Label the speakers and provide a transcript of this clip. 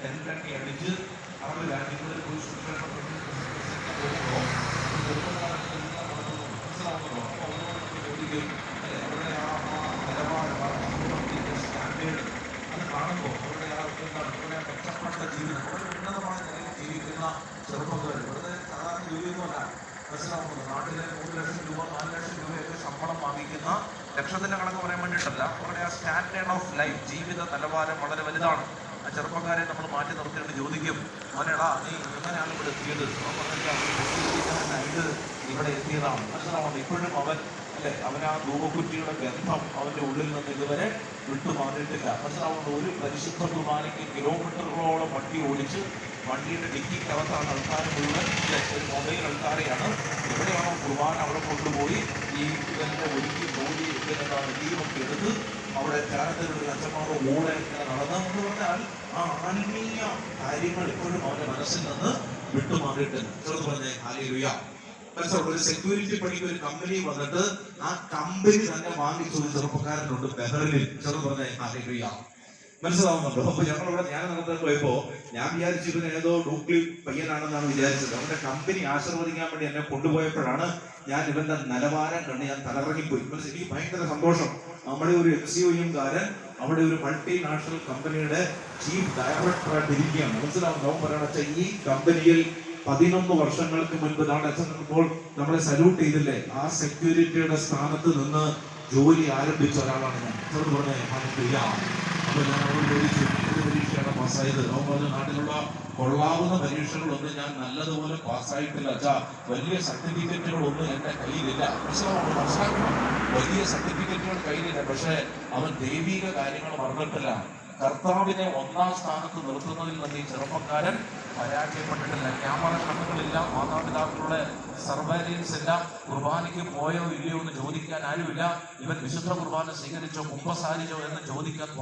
Speaker 1: ടെൻറ്റൊക്കെ അടിച്ച് അവരുടെ രാജ്യങ്ങളിൽ പോയി ശുശ്രൂഷ പോകുമ്പോൾ മനസ്സിലാവുന്നതോ അപ്പോൾ അവരോട് നമ്മൾ ചോദിക്കും അല്ലെ അവരുടെ ആ നിലവാരം ആ ജീവിതത്തിൻ്റെ സ്റ്റാൻഡേർഡ് അത് കാണുമ്പോൾ അവരുടെ ആ അവരുടെ മെച്ചപ്പെട്ട ജീവിതം വളരെ ഉന്നതമായ നിലയിൽ ജീവിക്കുന്ന ചെറുപ്പക്കാർ വെറുതെ സാധാരണ ജോലിയൊന്നുമല്ല മനസ്സിലാവുന്നത് നാട്ടിലെ 3 ലക്ഷം രൂപ 4 ലക്ഷം രൂപയൊക്കെ ശമ്പളം വാങ്ങിക്കുന്ന ലക്ഷത്തിന്റെ കണക്ക് പറയാൻ വേണ്ടിയിട്ടല്ല അവരുടെ ആ സ്റ്റാൻഡേർഡ് ഓഫ് ലൈഫ് ജീവിത നിലവാരം വളരെ വലുതാണ്. ആ ചെറുപ്പക്കാരെ നമ്മൾ മാറ്റി നിർത്തിയിട്ട് ചോദിക്കും അവനെടാ നീ എങ്ങനെയാണ് ഇവിടെ എത്തിയത് പറഞ്ഞിട്ട് ഇവിടെ എത്തിയതാണ് മനസ്സിലാവുന്നത്. ഇപ്പോഴും അവൻ അല്ലെ അവൻ ആ ധൂപക്കുറ്റിയുടെ ഗന്ധം അവന്റെ ഉള്ളിൽ നിന്ന് ഇതുവരെ വിട്ടുമാറിയിട്ടില്ല മനസ്സിലാവുന്നത്. ഒരു പരിശുദ്ധ കുർബാനയ്ക്ക് കിലോമീറ്ററുകളോളം വണ്ടി ഓടിച്ച് വണ്ടിയുടെ ഡിക്കിക്കകത്താണ് ആൾക്കാർ മുഴുവൻ ഒരു മൊബൈൽ ആൾക്കാരെയാണ് എവിടെയാണോ കുർബാന അവിടെ കൊണ്ടുപോയി ഈ ഇവന്റെ ഒരുക്കി ജോലി ഇതിനെന്താണ് ടീമൊക്കെ എടുത്ത് അവിടെ ധ്യാനത്തിലുള്ള അച്ഛന്മാരുടെ കൂടെ ഇങ്ങനെ നടന്നെന്ന് പറഞ്ഞാൽ ആ ആത്മീയ കാര്യങ്ങൾ ഇപ്പോഴും അവന്റെ മനസ്സിൽ നിന്ന് വിട്ടുമാറിയിട്ടില്ല. ചെറുത് പറഞ്ഞേ ഹല്ലേലൂയ. മനസ്സിലാവും. ഒരു സെക്യൂരിറ്റി പണിക്ക് ഒരു കമ്പനി വന്നിട്ട് ആ കമ്പനി തന്നെ വാങ്ങിച്ചു ഒരു ചെറുപ്പക്കാരനുണ്ട് ബഹ്റിനിൽ. ചെറുത് പറഞ്ഞേ ഹല്ലേലൂയ. മനസ്സിലാവുന്നുണ്ടോ? അപ്പൊ ഞങ്ങളിവിടെ ധ്യാനം നടത്താൻ പോയപ്പോ ഞാൻ വിചാരിച്ചു ഇവൻ ഏതോ ഡൂക്ലി പയ്യനാണെന്നാണ് വിചാരിച്ചത്. അവന്റെ കമ്പനി ആശീർവദിക്കാൻ വേണ്ടി എന്നെ കൊണ്ടുപോയപ്പോഴാണ് ഞാൻ ഇവന്റെ നിലവാരം കണ്ട് ഞാൻ തലറങ്ങിപ്പോയി. എനിക്ക് ഭയങ്കര സന്തോഷം. നമ്മുടെ ഒരു എക്സിഒയുംകാരൻ അവിടെ ഒരു മൾട്ടിനാഷണൽ കമ്പനിയുടെ ചീഫ് ഡയറക്ടറായിട്ട് ഇരിക്കുകയാണ്. മനസ്സിലാവുന്നു. അവൻ പറയണ ഈ കമ്പനിയിൽ 11 വർഷങ്ങൾക്ക് മുൻപ് അച്ഛൻ നിൽക്കുമ്പോൾ നമ്മളെ സല്യൂട്ട് ചെയ്തില്ലേ, ആ സെക്യൂരിറ്റിയുടെ സ്ഥാനത്ത് നിന്ന് ജോലി ആരംഭിച്ച ഒരാളാണ് ഞാൻ. ചെറുത് പറഞ്ഞേ ഹല്ലേലൂയ. അപ്പൊ ഞാൻ അവരോട് ചോദിച്ചു ഏത് പരീക്ഷയാണ് പാസ്സായത്? അവൻ പറഞ്ഞു നാട്ടിലുള്ള കൊള്ളാവുന്ന പരീക്ഷകളൊന്നും ഞാൻ നല്ലതുപോലെ പാസ്സായിട്ടില്ല അച്ഛാ, വലിയ സർട്ടിഫിക്കറ്റുകളൊന്നും എന്റെ കയ്യിലില്ല. മനസ്സിലാക്കണം, വലിയ സർട്ടിഫിക്കറ്റുകൾ കയ്യിലില്ല. പക്ഷെ അവൻ ദൈവിക കാര്യങ്ങൾ മറന്നിട്ടില്ല. കർത്താവിനെ 1ാം സ്ഥാനത്ത് നിർത്തുന്നതിൽ നിന്ന് ഈ ചെറുപ്പക്കാരൻ പരാജയപ്പെട്ടിട്ടില്ല. ക്യാമറ കണ്ണുകളില്ല, മാതാപിതാക്കളുടെ സർവൈലൻസ് ഇല്ല, കുർബാനയ്ക്ക് പോയോ ഇല്ലയോ എന്ന് ചോദിക്കാൻ ആരുമില്ല. ഇവൻ വിശുദ്ധ കുർബാന സ്വീകരിച്ചോ കുമ്പസാരിച്ചോ എന്ന് ചോദിക്കാൻ